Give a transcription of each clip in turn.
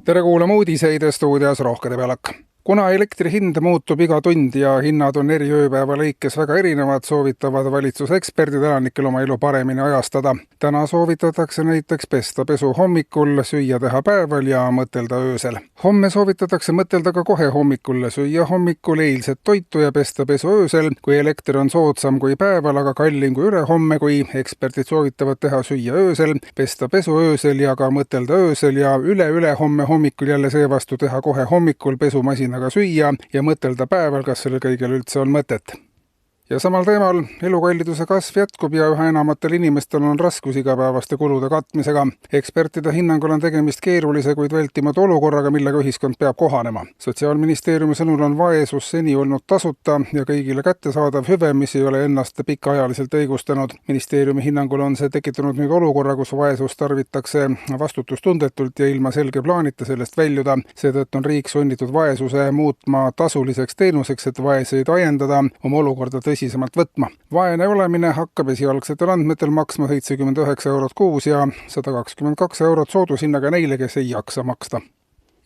Tere kuulama uudiseid stuudios Rohke Debelak. Kuna elektri hind muutub iga tund ja hinnad on eri ööpäeva lõikes väga erinevad, soovitavad valitsuseksperdid elanikel oma elu paremini ajastada. Täna soovitatakse näiteks pesta pesu hommikul, süüa teha päeval ja mõtelda öösel. Homme soovitatakse mõtelda ka kohe hommikul, süüa hommikul eilset toitu ja pesta pesu öösel, kui elekter on soodsam kui päeval, aga kallim kui ülehomme, kui eksperdid soovitavad teha süüa öösel, pesta pesu öösel ja ka mõtelda öösel ja üle-ülehomme hommikul jälle seevastu teha kohe hommikul pesumasinaga süüa ja mõtelda päeval, kas sellel kõigel üldse on mõtet. Ja samal teemal elukalliduse kasv jätkub ja üha enamatel inimestel on raskus igapäevaste kulude katmisega. Ekspertide hinnangul on tegemist keerulise, kuid vältimatu olukorraga, millega ühiskond peab kohanema. Sotsiaalministeeriumi sõnul on vaesus seni olnud tasuta ja kõigile kättesaadav hüve, mis ei ole ennast pikaajaliselt õigustanud. Ministeeriumi hinnangul on see tekitanud nüüd olukorra, kus vaesust tarvitakse vastutustundetult ja ilma selge plaanita sellest väljuda. Seetõttu on riik sunnitud vaesuse muutma tasuliseks teenuseks, et vaeseid ajendada oma olukorda tõsisemalt võtma. Vaene olemine hakkab esialgsetel andmetel maksma 79 eurot kuus ja 122 eurot soodushinnaga neile, kes ei jaksa maksta.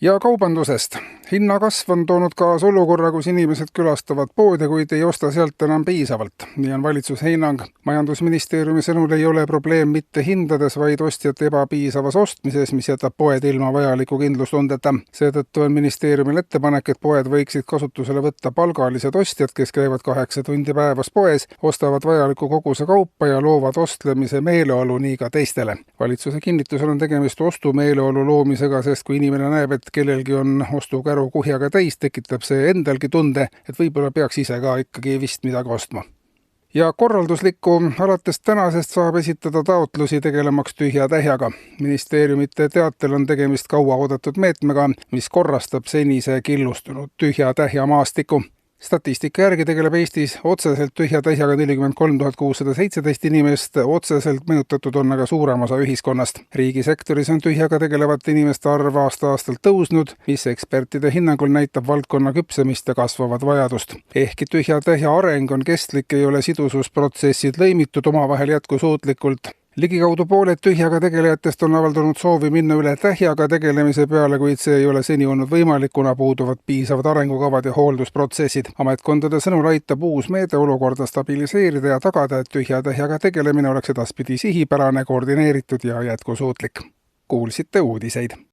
Ja kaubandusest. Hinnakasv on toonud kaasa olukorra, kus inimesed külastavad poode, kuid ei osta sealt enam piisavalt. Nii on valitsuse hinnang. Majandusministeeriumi sõnul ei ole probleem mitte hindades, vaid ostjate ebapiisavas ostmises, mis jätab poed ilma vajaliku kindlustundeta. Seetõttu on ministeeriumil ettepanek, et poed võiksid kasutusele võtta palgalised ostjad, kes käivad 8 tundi päevas poes, ostavad vajaliku koguse kaupa ja loovad ostlemise meeleolu nii ka teistele. Valitsuse kinnitusel on tegemist ostumeeleolu loomisega, sest kui inimene näeb, et kellelgi on ostukäru kuhjaga täis, tekitab see endalgi tunde, et võib-olla peaks ise ka ikkagi vist midagi ostma. Ja korralduslikku alates tänasest saab esitada taotlusi tegelemaks tühja tähjaga. Ministeeriumite teatel on tegemist kaua oodatud meetmega, mis korrastab senise killustunud tühja tähja maastiku. Statistika järgi tegeleb Eestis otseselt tühja tähjaga 43 617 inimest, otseselt mõjutatud on aga suurem osa ühiskonnast. Riigisektoris on tühjaga tegelevate inimeste arv aasta-aastalt tõusnud, mis ekspertide hinnangul näitab valdkonna küpsemist ja kasvavat vajadust. Ehkki tühja tähja areng on kestlik, ei ole sidususprotsessid lõimitud omavahel jätkusuutlikult. Ligikaudu pooled tühjaga tegelejatest on avaldanud soovi minna üle tähjaga tegelemise peale, kuid see ei ole seni olnud võimalik, kuna puuduvad piisavad arengukavad ja hooldusprotsessid. Ametkondade sõnul aitab uus meede olukorda stabiliseerida ja tagada, et tühja tähjaga tegelemine oleks edaspidi sihipärane, koordineeritud ja jätkusuutlik. Kuulsite uudiseid.